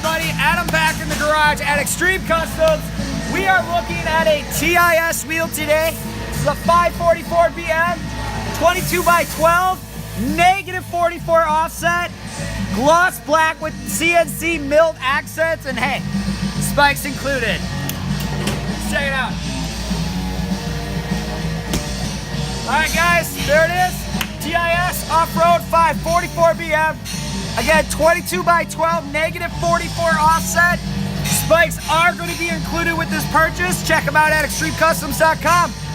everybody? Adam back in the garage at Extreme Customs. We are looking at a TIS wheel today. This is a 544 BM, 22 by 12, negative 44 offset, gloss black with CNC milled accents, and hey, spikes included. Let's check it out. All right, guys, there it is. TIS off-road 544 BM. Again, 22 by 12, negative 44 offset. Spikes are going to be included with this purchase. Check them out at extremecustoms.com.